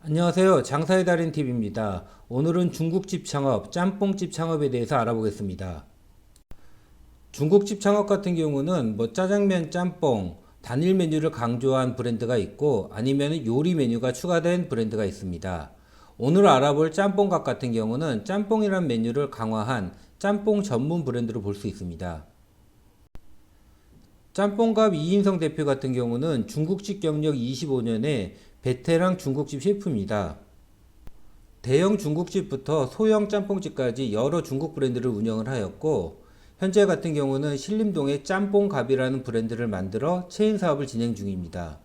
안녕하세요. 장사의 달인 TV입니다. 오늘은 중국집 창업, 짬뽕집 창업에 대해서 알아보겠습니다. 중국집 창업 같은 경우는 짜장면, 짬뽕, 단일 메뉴를 강조한 브랜드가 있고 아니면 요리 메뉴가 추가된 브랜드가 있습니다. 오늘 알아볼 짬뽕갑 같은 경우는 짬뽕이란 메뉴를 강화한 짬뽕 전문 브랜드로 볼 수 있습니다. 짬뽕갑 이인성 대표 같은 경우는 중국집 경력 25년의 베테랑 중국집 셰프입니다. 대형 중국집부터 소형 짬뽕집까지 여러 중국 브랜드를 운영을 하였고 현재 같은 경우는 신림동에 짬뽕갑이라는 브랜드를 만들어 체인 사업을 진행 중입니다.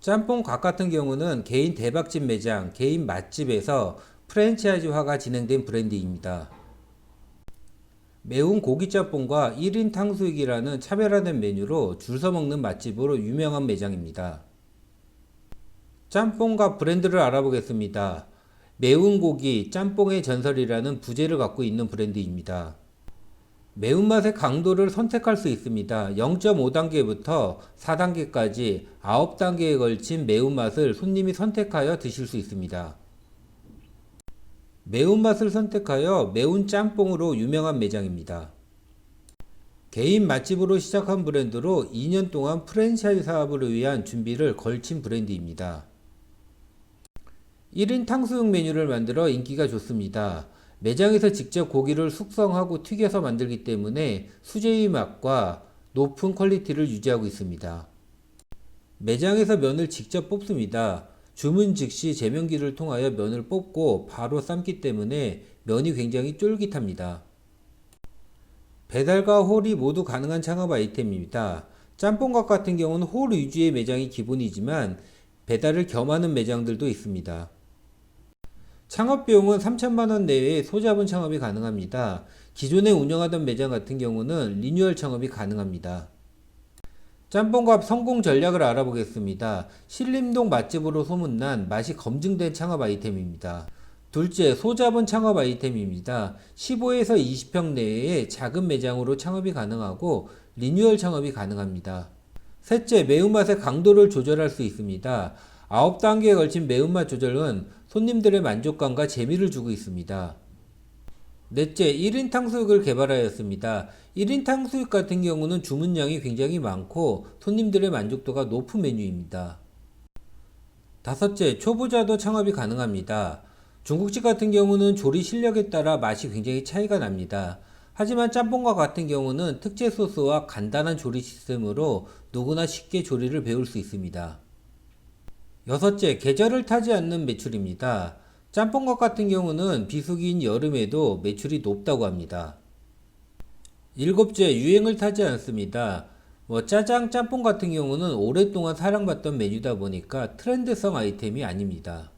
짬뽕갑 같은 경우는 개인 대박집 매장, 개인 맛집에서 프랜차이즈화가 진행된 브랜드입니다. 매운 고기 짬뽕과 1인 탕수육이라는 차별화된 메뉴로 줄 서 먹는 맛집으로 유명한 매장입니다. 짬뽕갑 브랜드를 알아보겠습니다. 매운 고기, 짬뽕의 전설이라는 부제를 갖고 있는 브랜드입니다. 매운맛의 강도를 선택할 수 있습니다. 0.5단계부터 4단계까지 9단계에 걸친 매운맛을 손님이 선택하여 드실 수 있습니다. 매운맛을 선택하여 매운 짬뽕으로 유명한 매장입니다. 개인 맛집으로 시작한 브랜드로 2년 동안 프랜차이즈 사업을 위한 준비를 걸친 브랜드입니다. 1인 탕수육 메뉴를 만들어 인기가 좋습니다. 매장에서 직접 고기를 숙성하고 튀겨서 만들기 때문에 수제의 맛과 높은 퀄리티를 유지하고 있습니다. 매장에서 면을 직접 뽑습니다. 주문 즉시 제면기를 통하여 면을 뽑고 바로 삶기 때문에 면이 굉장히 쫄깃합니다. 배달과 홀이 모두 가능한 창업 아이템입니다. 짬뽕갑 같은 경우는 홀 위주의 매장이 기본이지만 배달을 겸하는 매장들도 있습니다. 창업 비용은 3천만원 내외의 소자본 창업이 가능합니다. 기존에 운영하던 매장 같은 경우는 리뉴얼 창업이 가능합니다. 짬뽕갑 성공 전략을 알아보겠습니다. 신림동 맛집으로 소문난 맛이 검증된 창업 아이템입니다. 둘째, 소자본 창업 아이템입니다. 15에서 20평 내외의 작은 매장으로 창업이 가능하고 리뉴얼 창업이 가능합니다. 셋째, 매운맛의 강도를 조절할 수 있습니다. 9단계에 걸친 매운맛 조절은 손님들의 만족감과 재미를 주고 있습니다. 넷째, 1인 탕수육을 개발하였습니다. 1인 탕수육 같은 경우는 주문량이 굉장히 많고 손님들의 만족도가 높은 메뉴입니다. 다섯째, 초보자도 창업이 가능합니다. 중국집 같은 경우는 조리 실력에 따라 맛이 굉장히 차이가 납니다. 하지만 짬뽕과 같은 경우는 특제 소스와 간단한 조리 시스템으로 누구나 쉽게 조리를 배울 수 있습니다. 여섯째, 계절을 타지 않는 매출입니다. 짬뽕밥 같은 경우는 비수기인 여름에도 매출이 높다고 합니다. 일곱째, 유행을 타지 않습니다. 짜장, 짬뽕 같은 경우는 오랫동안 사랑받던 메뉴다 보니까 트렌드성 아이템이 아닙니다.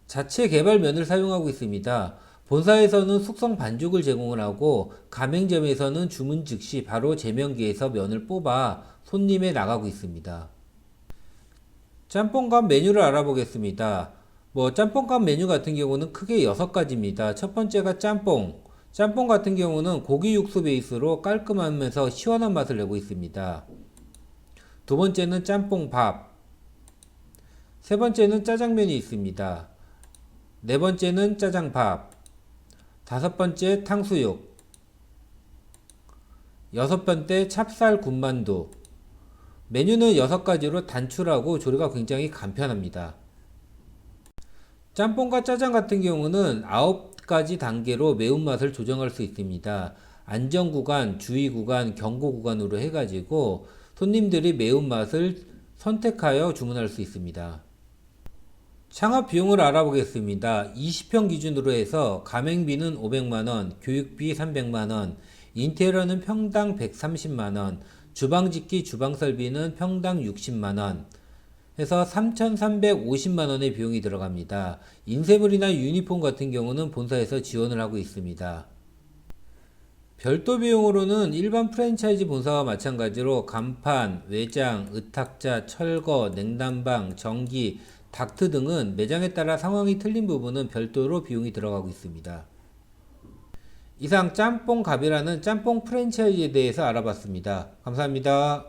자체 개발면을 사용하고 있습니다. 본사에서는 숙성 반죽을 제공을 하고 가맹점에서는 주문 즉시 바로 제면기에서 면을 뽑아 손님에 나가고 있습니다. 짬뽕밥 메뉴를 알아보겠습니다. 짬뽕밥 메뉴 같은 경우는 크게 6가지입니다. 첫 번째가 짬뽕. 짬뽕 같은 경우는 고기 육수 베이스로 깔끔하면서 시원한 맛을 내고 있습니다. 두 번째는 짬뽕밥. 세 번째는 짜장면이 있습니다. 네 번째는 짜장밥. 다섯 번째 탕수육. 여섯 번째 찹쌀 군만두. 메뉴는 6가지로 단출하고 조리가 굉장히 간편합니다. 짬뽕과 짜장 같은 경우는 9가지 단계로 매운맛을 조정할 수 있습니다. 안전구간, 주의구간, 경고구간으로 해가지고 손님들이 매운맛을 선택하여 주문할 수 있습니다. 창업 비용을 알아보겠습니다. 20평 기준으로 해서 가맹비는 500만원, 교육비 300만원, 인테리어는 평당 130만원, 주방짓기 주방설비는 평당 60만원 해서 3,350만원의 비용이 들어갑니다. 인쇄물이나 유니폼 같은 경우는 본사에서 지원을 하고 있습니다. 별도 비용으로는 일반 프랜차이즈 본사와 마찬가지로 간판, 외장, 의탁자, 철거, 냉난방, 전기, 닥트 등은 매장에 따라 상황이 틀린 부분은 별도로 비용이 들어가고 있습니다. 이상 짬뽕갑이라는 짬뽕 프랜차이즈에 대해서 알아봤습니다. 감사합니다.